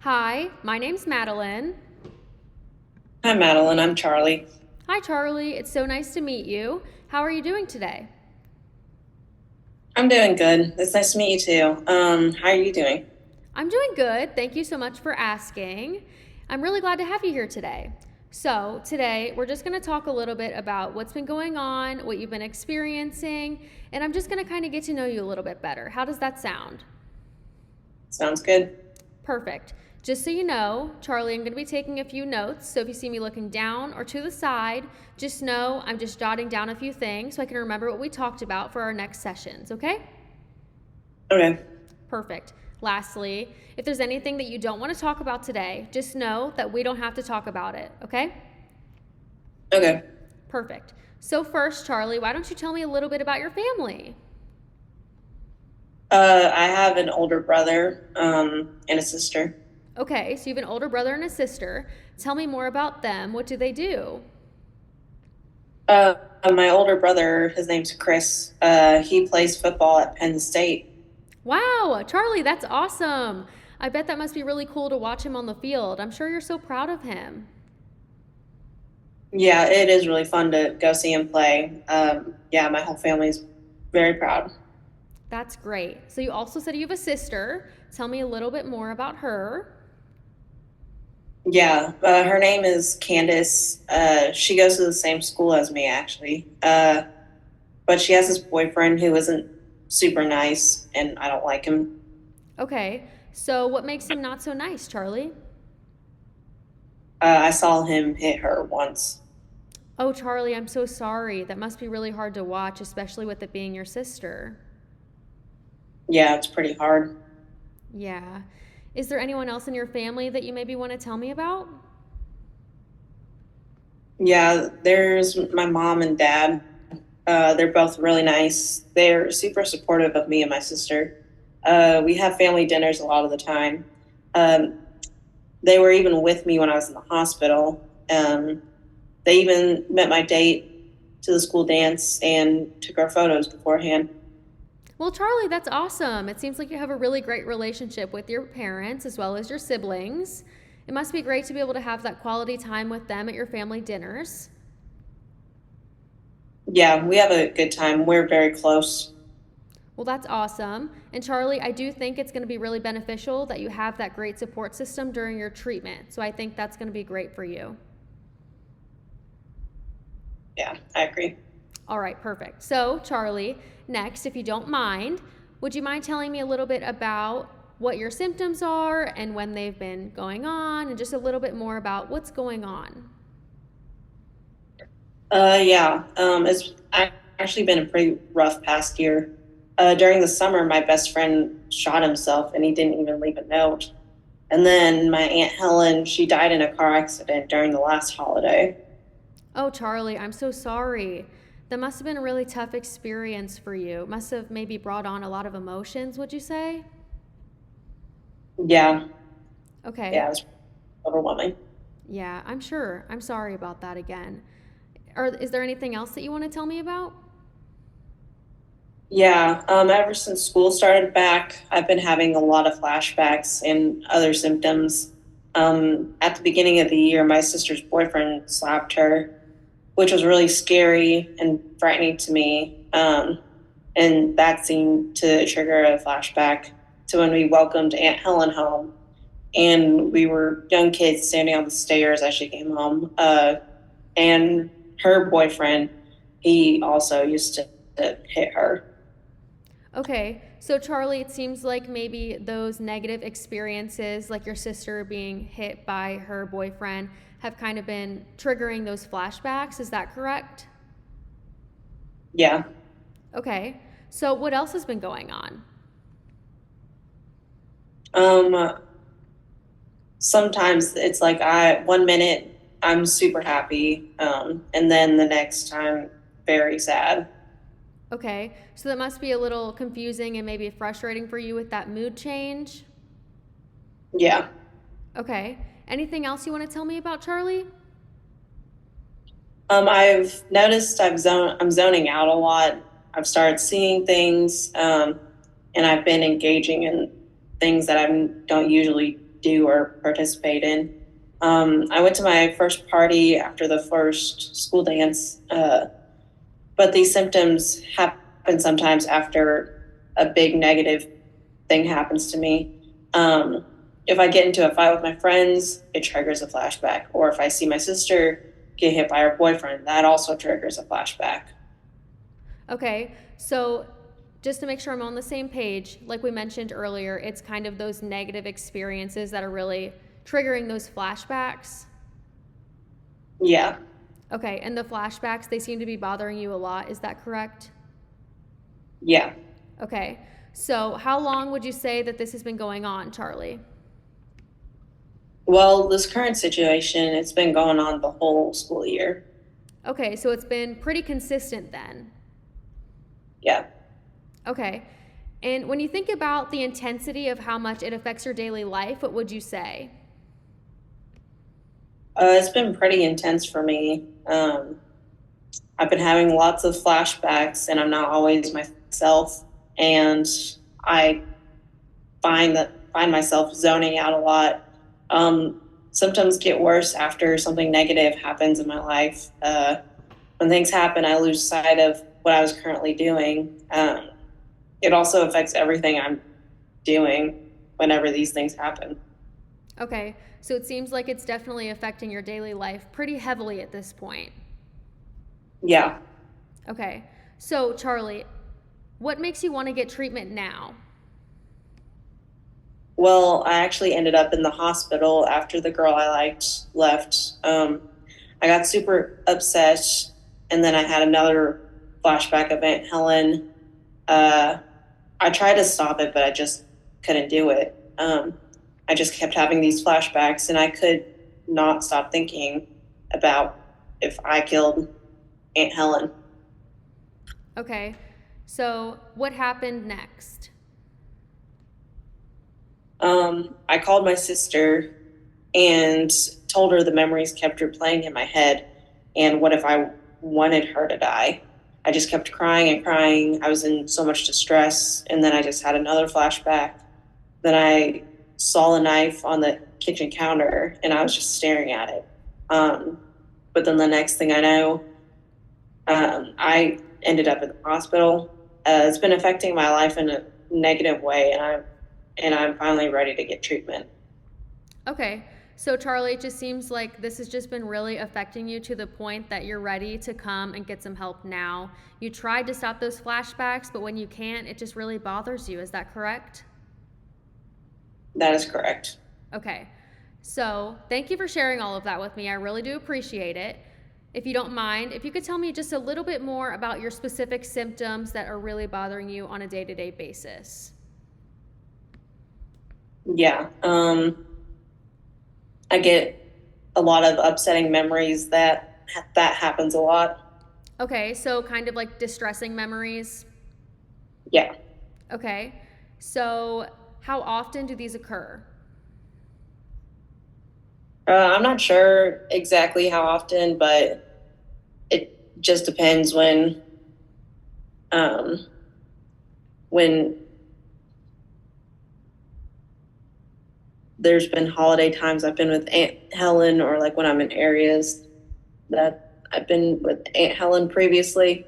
Hi, my name's Madeline. Hi, Madeline. I'm Charlie. Hi, Charlie. It's so nice to meet you. How are you doing today? I'm doing good. It's nice to meet you too. How are you doing? I'm doing good. Thank you so much for asking. I'm really glad to have you here today. So, today we're just going to talk a little bit about what's been going on, what you've been experiencing, and I'm just going to kind of get to know you a little bit better. How does that sound? Sounds good. Perfect. Just so you know, Charlie, I'm going to be taking a few notes. So if you see me looking down or to the side, just know I'm just jotting down a few things so I can remember what we talked about for our next sessions, okay? Okay. Perfect. Lastly, if there's anything that you don't want to talk about today, just know that we don't have to talk about it, okay? Okay. Perfect. So, first, Charlie, why don't you tell me a little bit about your family? I have an older brother, and a sister. Okay, so you have an older brother and a sister. Tell me more about them. What do they do? Uh, my older brother, his name's Chris. He plays football at Penn State. Wow, Charlie, that's awesome. I bet that must be really cool to watch him on the field. I'm sure you're so proud of him. Yeah, it is really fun to go see him play. Yeah, my whole family's very proud. That's great. So, you also said you have a sister. Tell me a little bit more about her. Yeah, her name is Candace. She goes to the same school as me, actually. But she has this boyfriend who isn't super nice, and I don't like him. Okay, so what makes him not so nice, Charlie? I saw him hit her once. Oh, Charlie, I'm so sorry. That must be really hard to watch, especially with it being your sister. Yeah, it's pretty hard. Yeah. Is there anyone else in your family that you maybe want to tell me about? Yeah, there's my mom and dad. They're both really nice. They're super supportive of me and my sister. We have family dinners a lot of the time. Um, they were even with me when I was in the hospital. They even met my date to the school dance and took our photos beforehand. Well, Charlie, that's awesome. It seems like you have a really great relationship with your parents as well as your siblings. It must be great to be able to have that quality time with them at your family dinners. Yeah, we have a good time. We're very close. Well, that's awesome. And Charlie, I do think it's going to be really beneficial that you have that great support system during your treatment. So I think that's going to be great for you. Yeah, I agree. All right, perfect. So, Charlie, next, if you don't mind, would you mind telling me a little bit about what your symptoms are and when they've been going on, and just a little bit more about what's going on? Yeah, it's actually been a pretty rough past year. During the summer, my best friend shot himself and he didn't even leave a note. And then my Aunt Helen, she died in a car accident during the last holiday. Oh, Charlie, I'm so sorry. That must have been a really tough experience for you. It must have maybe brought on a lot of emotions, would you say? Yeah, yeah, Okay. it was overwhelming. Yeah, I'm sure. I'm sorry about that again. Is there anything else that you want to tell me about? Yeah, ever since school started back, I've been having a lot of flashbacks and other symptoms. At the beginning of the year, my sister's boyfriend slapped her, which was really scary and frightening to me. And that seemed to trigger a flashback to when we welcomed Aunt Helen home. And we were young kids standing on the stairs as she came home. And her boyfriend, he also used to hit her. Okay, so Charlie, it seems like maybe those negative experiences, like your sister being hit by her boyfriend, have kind of been triggering those flashbacks. Is that correct? Yeah. Okay, so what else has been going on? Um, Sometimes it's like one minute I'm super happy, and then the next time very sad. Okay, so that must be a little confusing and maybe frustrating for you with that mood change. Yeah. Okay, anything else you want to tell me about Charlie? I've noticed I'm zoning out a lot. I've started seeing things, and I've been engaging in things that I don't usually do or participate in. I went to my first party after the first school dance, but these symptoms happen sometimes after a big negative thing happens to me. If I get into a fight with my friends, it triggers a flashback. Or if I see my sister get hit by her boyfriend, that also triggers a flashback. Okay, so just to make sure I'm on the same page, like we mentioned earlier, it's kind of those negative experiences that are really triggering those flashbacks. Yeah. Okay, and the flashbacks, they seem to be bothering you a lot. Is that correct? Yeah. Okay, so how long would you say that this has been going on, Charlie? Well, this current situation, it's been going on the whole school year. Okay, so it's been pretty consistent then. Yeah. Okay, and when you think about the intensity of how much it affects your daily life, what would you say? It's been pretty intense for me. I've been having lots of flashbacks, and I'm not always myself. And I find myself zoning out a lot. Symptoms get worse after something negative happens in my life. When things happen, I lose sight of what I was currently doing. It also affects everything I'm doing whenever these things happen. Okay, so it seems like it's definitely affecting your daily life pretty heavily at this point. Yeah. Okay, so Charlie, what makes you want to get treatment now? Well, I actually ended up in the hospital after the girl I liked left. I got super upset, and then I had another flashback of Aunt Helen. Uh, I tried to stop it, but I just couldn't do it. I just kept having these flashbacks, and I could not stop thinking about if I killed Aunt Helen. Okay, so what happened next? I called my sister and told her the memories kept replaying in my head. And what if I wanted her to die? I just kept crying and crying. I was in so much distress. And then I just had another flashback. Then I saw a knife on the kitchen counter and I was just staring at it. But then the next thing I know, I ended up at the hospital. It's been affecting my life in a negative way, and I'm finally ready to get treatment. Okay, so Charlie, it just seems like this has just been really affecting you to the point that you're ready to come and get some help now. You tried to stop those flashbacks, but when you can't, it just really bothers you. Is that correct? That is correct. Okay, so thank you for sharing all of that with me. I really do appreciate it. If you don't mind, if you could tell me just a little bit more about your specific symptoms that are really bothering you on a day-to-day basis. Yeah. I get a lot of upsetting memories that happens a lot. Okay, so kind of like distressing memories. Yeah. Okay, so how often do these occur? I'm not sure exactly how often, but it just depends um, when there's been holiday times I've been with Aunt Helen, or like when I'm in areas that I've been with Aunt Helen previously.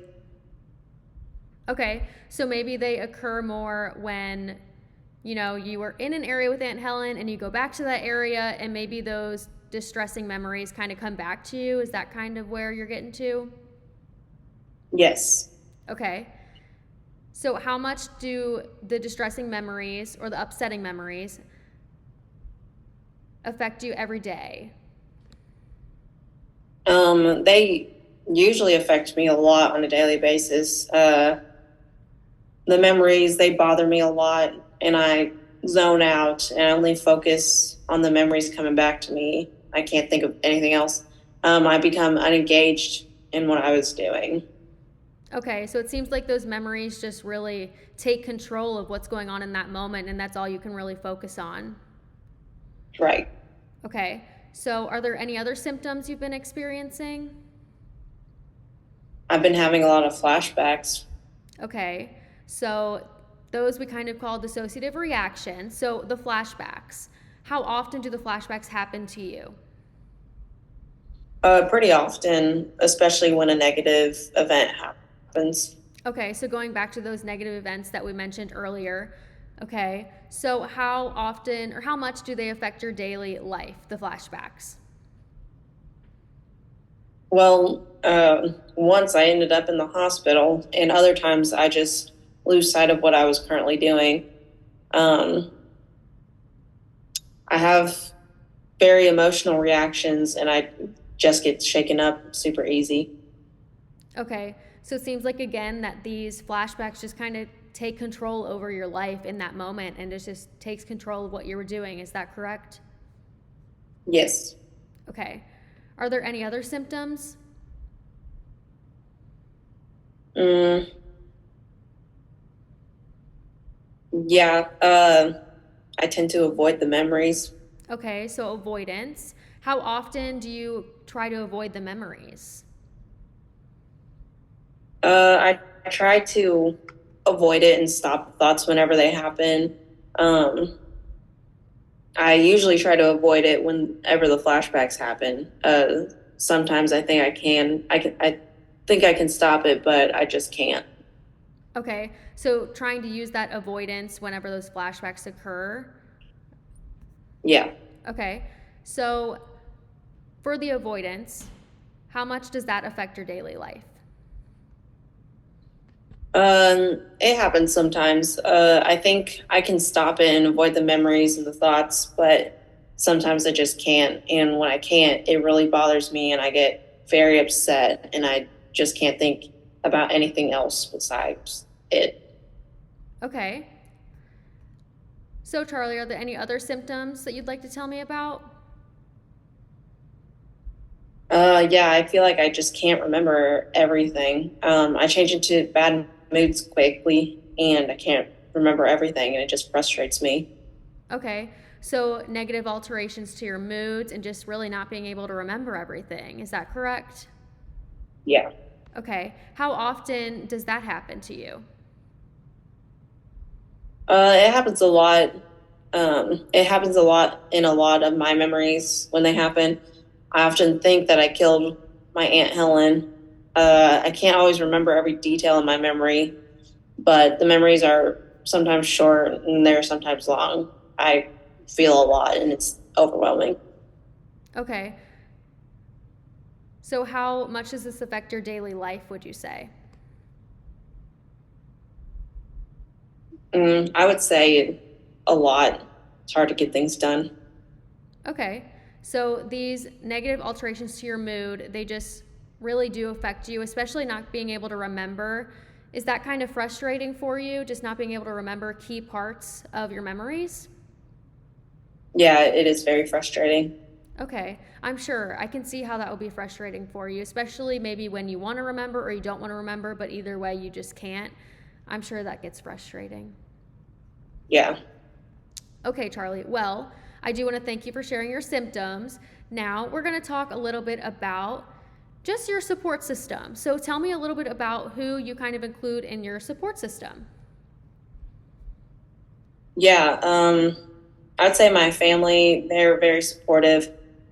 Okay, so maybe they occur more when, you were in an area with Aunt Helen and you go back to that area and maybe those distressing memories kind of come back to you. Is that kind of where you're getting to? Yes. Okay. So, how much do the distressing memories or the upsetting memories affect you every day? They usually affect me a lot on a daily basis. The memories, they bother me a lot, and I zone out and I only focus on the memories coming back to me. I can't think of anything else. I become unengaged in what I was doing. Okay, so it seems like those memories just really take control of what's going on in that moment, and that's all you can really focus on. Right. Okay, so are there any other symptoms you've been experiencing? I've been having a lot of flashbacks. Okay, so those we kind of call dissociative reaction. So the flashbacks. How often do the flashbacks happen to you? Pretty often, especially when a negative event happens. Okay, so going back to those negative events that we mentioned earlier, okay, so how often or how much do they affect your daily life, the flashbacks? Well, once I ended up in the hospital, and other times I just lose sight of what I was currently doing. Um, I have very emotional reactions, and I just get shaken up super easy. Okay, so it seems like again that these flashbacks just kind of take control over your life in that moment and it just takes control of what you were doing. Is that correct? Yes. Okay. Are there any other symptoms? Mm, yeah. I tend to avoid the memories. Okay, so avoidance. How often do you try to avoid the memories? I try to avoid it and stop thoughts whenever they happen. Um, I usually try to avoid it whenever the flashbacks happen. Sometimes I think I think I can stop it, but I just can't. Okay, so trying to use that avoidance whenever those flashbacks occur. Yeah. Okay, so for the avoidance, how much does that affect your daily life? It happens sometimes. I think I can stop it and avoid the memories and the thoughts, but sometimes I just can't. And when I can't, it really bothers me and I get very upset and I just can't think about anything else besides it. Okay, so Charlie, are there any other symptoms that you'd like to tell me about? Yeah, I feel like I just can't remember everything. I change into bad moods quickly and I can't remember everything and it just frustrates me. Okay, so negative alterations to your moods and just really not being able to remember everything. Is that correct? Yeah. Okay, how often does that happen to you? It happens a lot. It happens a lot in a lot of my memories when they happen. I often think that I killed my Aunt Helen. I can't always remember every detail in my memory, but the memories are sometimes short and they're sometimes long. I feel a lot and it's overwhelming. Okay, so how much does this affect your daily life, would you say? I would say a lot. It's hard to get things done. Okay, so these negative alterations to your mood, they just really do affect you, especially not being able to remember. Is that kind of frustrating for you, just not being able to remember key parts of your memories? Yeah, it is very frustrating. Okay, I'm sure I can see how that will be frustrating for you, especially maybe when you want to remember or you don't want to remember, but either way, you just can't. I'm sure that gets frustrating. Yeah. Okay, Charlie. Well, I do want to thank you for sharing your symptoms. Now, we're going to talk a little bit about just your support system. So, tell me a little bit about who you kind of include in your support system. Yeah. I'd say my family, they're very supportive.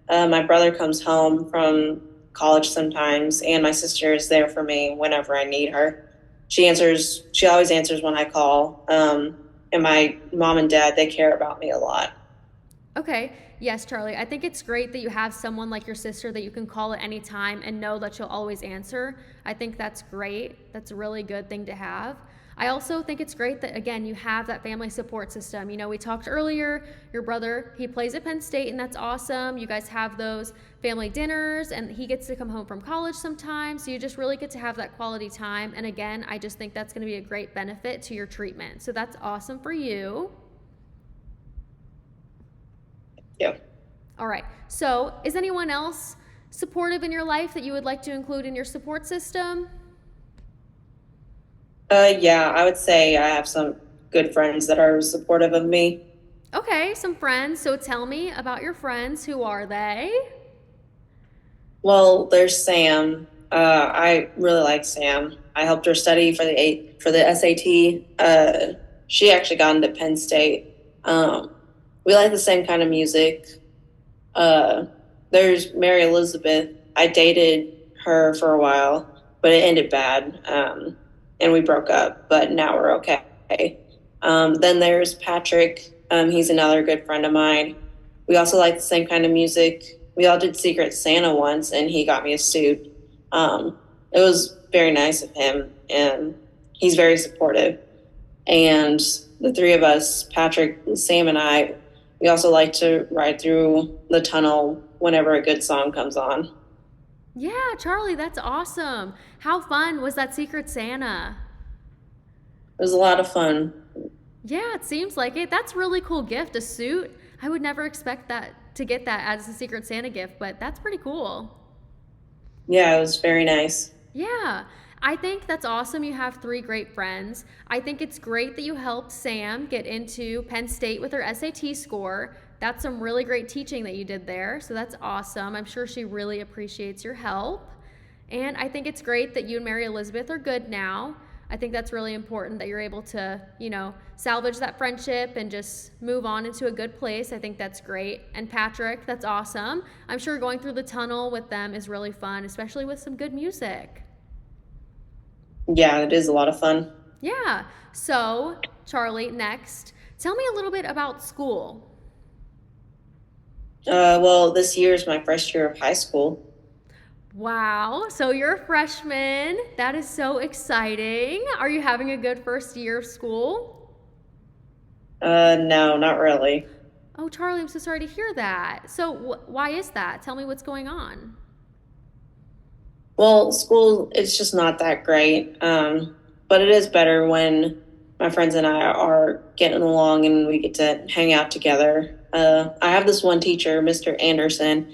My brother comes home from college sometimes, and my sister is there for me whenever I need her. She always answers when I call. And my mom and dad, they care about me a lot. Okay, yes, Charlie. I think it's great that you have someone like your sister that you can call at any time and know that she'll always answer. I think that's great. That's a really good thing to have. I also think it's great that, again, you have that family support system. You know, we talked earlier, your brother, he plays at Penn State, and that's awesome. You guys have those family dinners, and he gets to come home from college sometimes. So you just really get to have that quality time. And again, I just think that's going to be a great benefit to your treatment. So that's awesome for you. Yeah. All right. So, is anyone else supportive in your life that you would like to include in your support system? Yeah, I would say I have some good friends that are supportive of me. Okay, some friends. So, tell me about your friends. Who are they? Well, there's Sam. I really like Sam. I helped her study for the SAT. She actually got into Penn State. We like the same kind of music. Uh, there's Mary Elizabeth. I dated her for a while, but it ended bad, and we broke up. But now we're okay. Then there's Patrick. He's another good friend of mine. We also like the same kind of music. We all did Secret Santa once, and he got me a suit. It was very nice of him, and he's very supportive. And the three of us, Patrick, Sam, and I, we also like to ride through the tunnel whenever a good song comes on. It Yeah, Charlie, that's awesome. How fun was that Secret Santa? was a lot of fun. Yeah, it seems like it. That's a really cool gift, a suit. I would never expect that to get that as a Secret Santa gift, but that's pretty cool. Yeah, it was very nice. Yeah, I think that's awesome. You have three great friends. I think it's great that you helped Sam get into Penn State with her SAT score. That's some really great teaching that you did there. So that's awesome. I'm sure she really appreciates your help. And I think it's great that you and Mary Elizabeth are good now. I think that's really important that you're able to, salvage that friendship and just move on into a good place. I think that's great. And Patrick, that's awesome. I'm sure going through the tunnel with them is really fun, especially with some good music. Yeah, it is a lot of fun. Yeah. So, Charlie, next, tell me a little bit about school. Well, this year is my first year of high school. Wow. So you're a freshman. That is so exciting. Are you having a good first year of school? No, not really. Oh, Charlie, I'm so sorry to hear that. So, why is that? Tell me what's going on. Well, school, it's just not that great. But it is better when my friends and I are getting along and we get to hang out together. I have this one teacher, Mr. Anderson,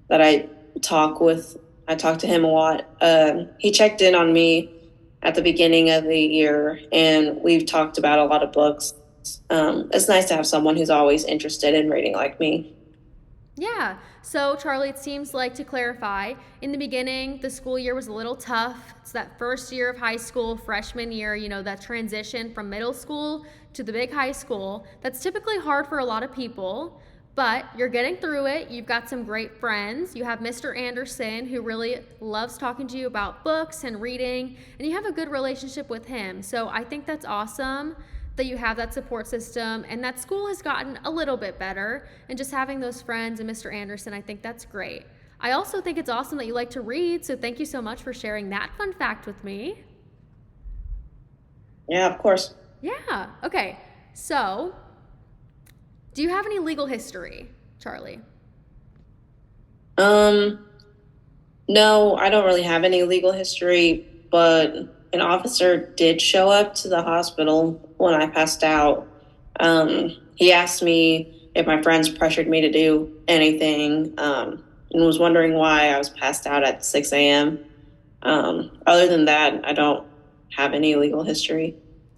that talk with. I talk to him a lot. He checked in on me at the beginning of the year, and we've talked about a lot of books. It's nice to have someone who's always interested in reading like me. Yeah. So, Charlie, it seems like to clarify, in the beginning, the school year was a little tough. It's that first year of high school, freshman year, that transition from middle school to the big high school. That's typically hard for a lot of people, but you're getting through it. You've got some great friends. You have Mr. Anderson, who really loves talking to you about books and reading, and you have a good relationship with him. So, I think that's awesome that you have that support system and that school has gotten a little bit better, and just having those friends and Mr. Anderson, I think that's great. I also think it's awesome that you like to read, so thank you so much for sharing that fun fact with me. Yeah, of course. Yeah. Okay. So, do you have any legal history, Charlie? Um, no, I don't really have any legal history, but an officer did show up to the hospital when I passed out. He asked me if my friends pressured me to do anything, and was wondering why I was passed out at 6 a.m. Other than that, I don't have any legal history.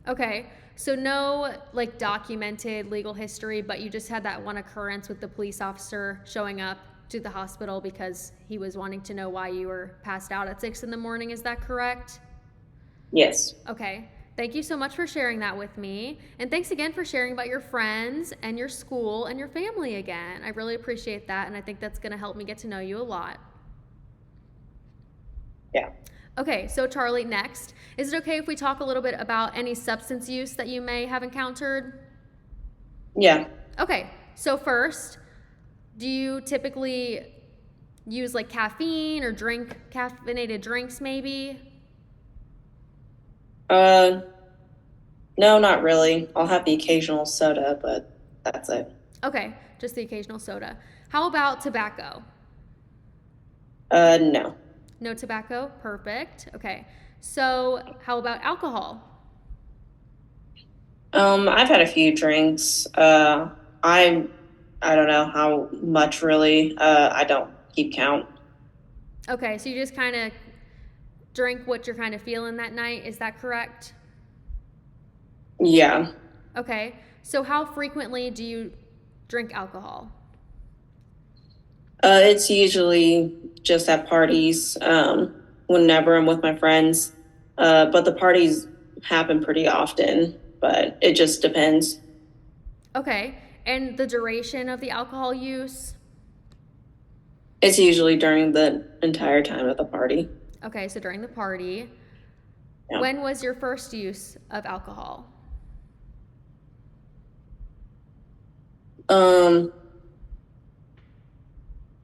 Okay. So no like documented legal history, but you just had that one occurrence with the police officer showing up to the hospital because he was wanting to know why you were passed out at 6 in the morning. Is that correct? Yes. Okay. Thank you so much for sharing that with me. And thanks again for sharing about your friends and your school and your family again. I really appreciate that. And I think that's going to help me get to know you a lot. Yeah. Okay, so Charlie, next. Is it okay if we talk a little bit about any substance use that you may have encountered? Yeah. Okay, so first, do you typically use like caffeine or drink caffeinated drinks maybe? Uh, no, not really. I'll have the occasional soda, but that's it. Okay, just the occasional soda. How about tobacco? No. No tobacco? Perfect. Okay, so how about alcohol? I've had a few drinks. I I don't know how much really. I don't keep count. Okay, so you just kind of drink what you're kind of feeling that night. Is that correct? Yeah. Okay, so how frequently do you drink alcohol? It's usually just at parties, whenever I'm with my friends. But the parties happen pretty often, but it just depends. Okay. And the duration of the alcohol use? It's usually during the entire time of the party. Okay, so during the party. Yeah. When was your first use of alcohol?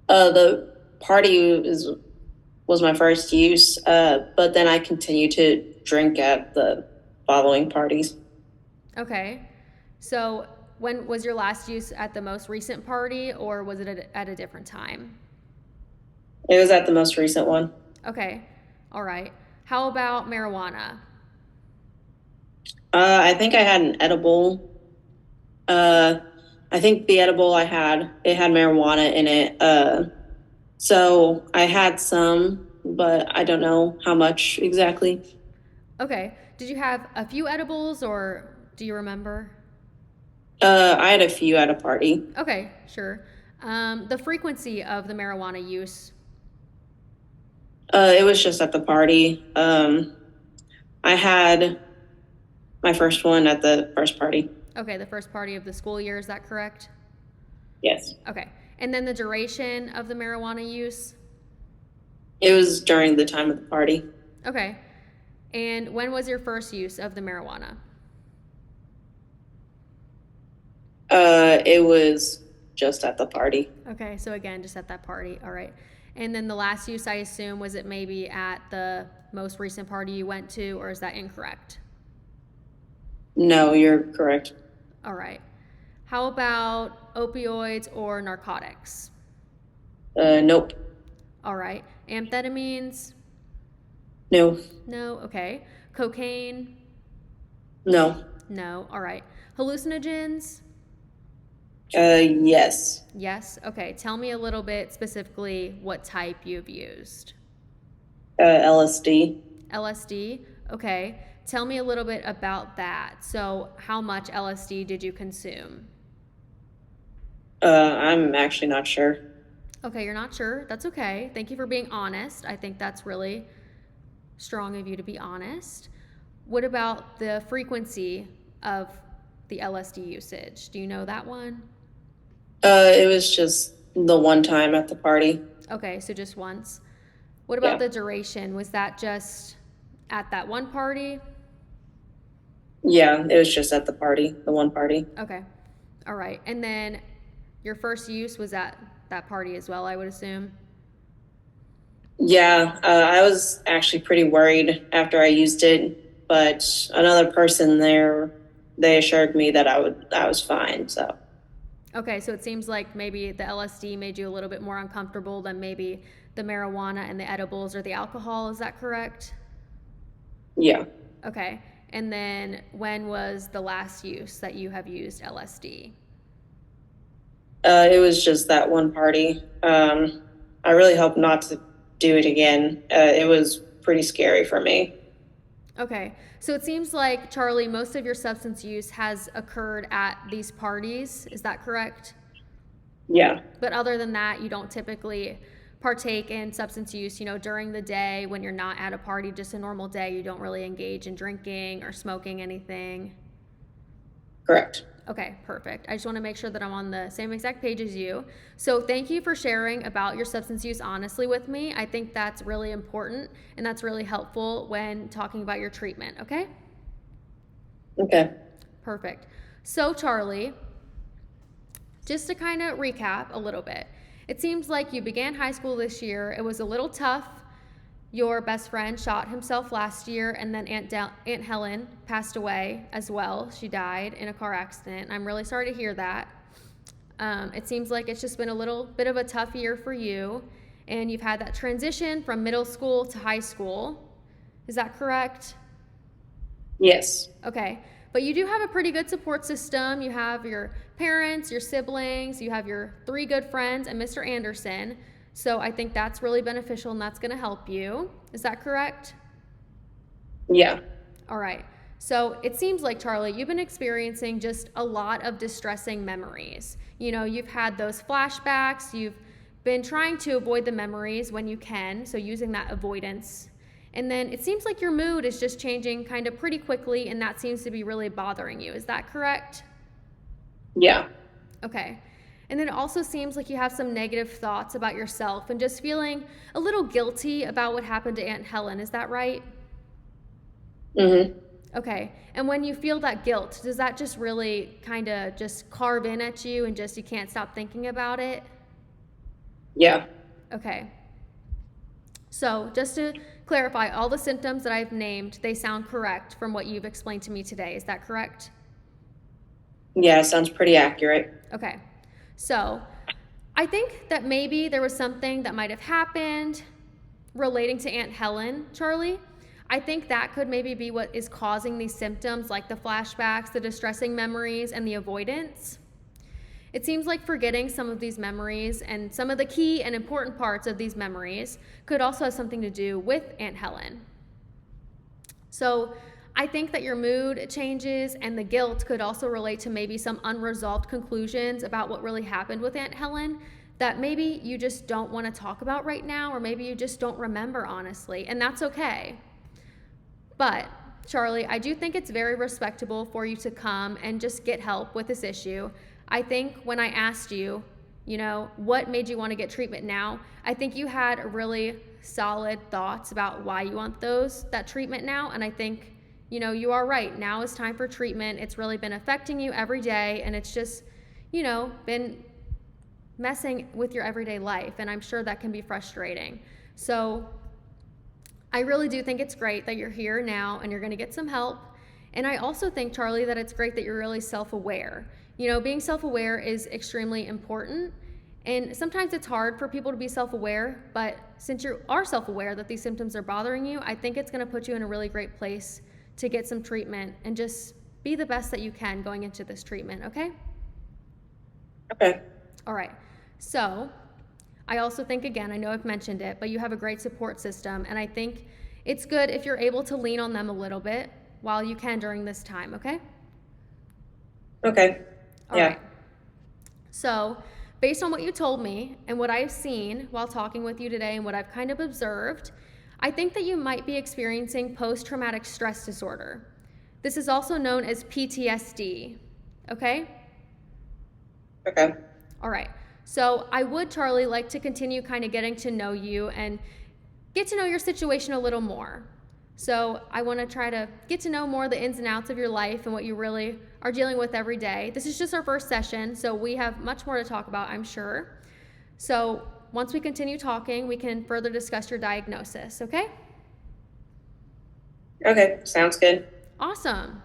The party was my first use, but then I continued to drink at the following parties. Okay. So when was your last use at the most recent party, or was it at a different time? It was at the most recent one. Okay. All right. How about marijuana? I think I had an edible. Uh, I think the edible it had marijuana in it. So I had some, but I don't know how much exactly. Okay. Did you have a few edibles, or do you remember? I had a few at a party. Okay, sure. The frequency of the marijuana use? It was just at the party. I had my first one at the first party. Okay, the first party of the school year, is that correct? Yes. Okay. And then the duration of the marijuana use? It was during the time of the party. Okay. And when was your first use of the marijuana? It was just at the party. Okay, so again, just at that party. All right. And then the last use, I assume, was it maybe at the most recent party you went to, or is that incorrect? No, you're correct. All right. How about opioids or narcotics? Nope. All right. Amphetamines? No. No. Okay. Cocaine? No. No. All right. Hallucinogens? Yes. Yes. Okay. Tell me a little bit specifically what type you've used. LSD. LSD? Okay. Tell me a little bit about that. So, how much LSD did you consume? I'm actually not sure. Okay, you're not sure. That's okay. Thank you for being honest. I think that's really strong of you to be honest. What about the frequency of the LSD usage? Do you know that one? It was just the one time at the party. Okay, so just once. What about Yeah. the duration? Was that just at that one party? Yeah, it was just at the party, the one party. Okay. All right. And then your first use was at that party as well, I would assume? Yeah, I was actually pretty worried after I used it, but another person there, they assured me that I was fine. So Okay, so it seems like maybe the LSD made you a little bit more uncomfortable than maybe the marijuana and the edibles or the alcohol. Is that correct? yeah, Okay. And then when was the last use that you have used LSD? it was just that one party. I really hope not to do it again. It was pretty scary for me. Okay. So it seems like, Charlie, most of your substance use has occurred at these parties. Is that correct? Yeah, But other than that, you don't typically partake in substance use, during the day when you're not at a party, just a normal day. You don't really engage in drinking or smoking anything. correct. Okay, perfect. I just want to make sure that I'm on the same exact page as you. So thank you for sharing about your substance use honestly with me. I think that's really important and that's really helpful when talking about your treatment, okay? Okay. Perfect. So Charlie, just to kind of recap a little bit, it seems like you began high school this year. It was a little tough. Your best friend shot himself last year, and then Aunt Helen passed away as well. She died in a car accident. I'm really sorry to hear that. It seems like it's just been a little bit of a tough year for you, and you've had that transition from middle school to high school. Is that correct? Yes. Okay. But you do have a pretty good support system. You have your parents, your siblings, you have your 3 good friends, and Mr. Anderson. So I think that's really beneficial and that's going to help you. Is that correct? Yeah. All right. So it seems like, Charlie, you've been experiencing just a lot of distressing memories. You've had those flashbacks. You've been trying to avoid the memories when you can, so using that avoidance. And then it seems like your mood is just changing kind of pretty quickly, and that seems to be really bothering you. Is that correct? Yeah. Okay. And then it also seems like you have some negative thoughts about yourself and just feeling a little guilty about what happened to Aunt Helen. Is that right? Mm-hmm. Okay. And when you feel that guilt, does that just really kind of just carve in at you and just you can't stop thinking about it? Yeah. Okay. So, just to clarify, all the symptoms that I've named, they sound correct from what you've explained to me today. Is that correct? Yeah, sounds pretty accurate. Okay. So, I think that maybe there was something that might have happened relating to Aunt Helen, Charlie. I think that could maybe be what is causing these symptoms, like the flashbacks, the distressing memories, and the avoidance. It seems like forgetting some of these memories and some of the key and important parts of these memories could also have something to do with Aunt Helen. So I think that your mood changes and the guilt could also relate to maybe some unresolved conclusions about what really happened with Aunt Helen that maybe you just don't want to talk about right now, or maybe you just don't remember, honestly, and that's okay. But Charlie, I do think it's very respectable for you to come and just get help with this issue. I think when I asked you, what made you want to get treatment now, I think you had really solid thoughts about why you want that treatment now. And I think, you are right. Now is time for treatment. It's really been affecting you every day, and it's just, been messing with your everyday life. And I'm sure that can be frustrating. So I really do think it's great that you're here now and you're going to get some help. And I also think, Charlie, that it's great that you're really self-aware. Being self-aware is extremely important. And sometimes it's hard for people to be self-aware, but since you are self-aware that these symptoms are bothering you, I think it's going to put you in a really great place to get some treatment and just be the best that you can going into this treatment, okay? Okay. All right. So I also think, again, I know I've mentioned it, but you have a great support system, and I think it's good if you're able to lean on them a little bit while you can during this time, okay? Okay. All right. So, based on what you told me and what I've seen while talking with you today and what I've kind of observed, I think that you might be experiencing post-traumatic stress disorder. This is also known as PTSD, okay? Okay. All right. So I would, Charlie, like to continue kind of getting to know you and get to know your situation a little more. So I want to try to get to know more the ins and outs of your life and what you really are dealing with every day. This is just our first session, so we have much more to talk about, I'm sure. So once we continue talking, we can further discuss your diagnosis, okay? Okay, sounds good. Awesome.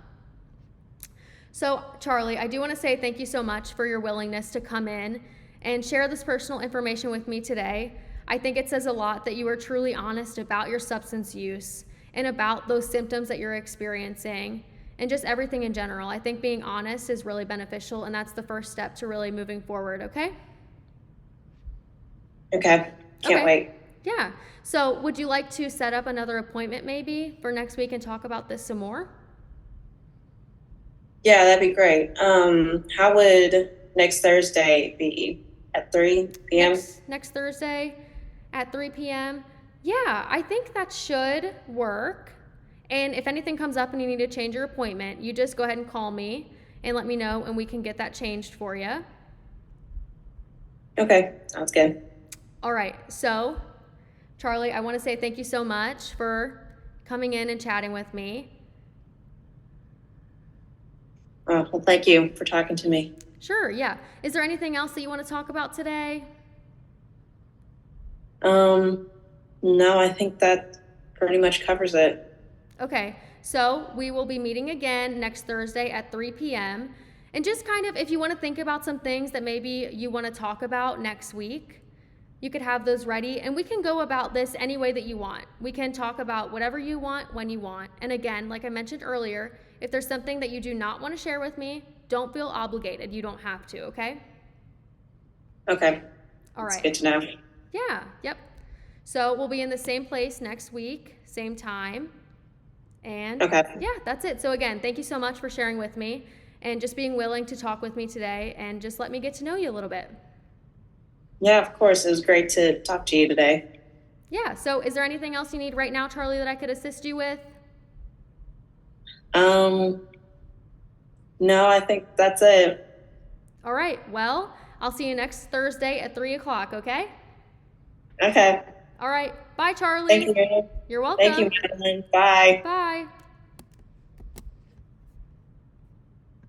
So, Charlie, I do want to say thank you so much for your willingness to come in and share this personal information with me today. I think it says a lot that you are truly honest about your substance use and about those symptoms that you're experiencing and just everything in general. I think being honest is really beneficial, and that's the first step to really moving forward, okay? Okay, can't wait. Yeah. So would you like to set up another appointment maybe for next week and talk about this some more? Yeah, that'd be great. How would next Thursday be at 3 p.m.? Next Thursday at 3 p.m.? Yeah, I think that should work. And if anything comes up and you need to change your appointment, you just go ahead and call me and let me know, and we can get that changed for you. Okay, sounds good. All right, so Charlie, I want to say thank you so much for coming in and chatting with me. Oh, well, thank you for talking to me. Sure, yeah. Is there anything else that you want to talk about today? No, I think that pretty much covers it. Okay, so we will be meeting again next Thursday at 3 p.m. And just kind of, if you want to think about some things that maybe you want to talk about next week, you could have those ready, and we can go about this any way that you want. We can talk about whatever you want, when you want. And again, like I mentioned earlier, if there's something that you do not want to share with me, don't feel obligated. You don't have to, okay? Okay. All right. That's good to know. Yeah, yep. So we'll be in the same place next week, same time. And okay. Yeah, that's it. So again, thank you so much for sharing with me and just being willing to talk with me today and just let me get to know you a little bit. Yeah, of course. It was great to talk to you today. Yeah, so is there anything else you need right now, Charlie, that I could assist you with? No, I think that's it. All right. Well, I'll see you next Thursday at 3 o'clock, okay? Okay. All right. Bye, Thank Charlie. you. You're Thank you, welcome. Madeline. Bye. Bye.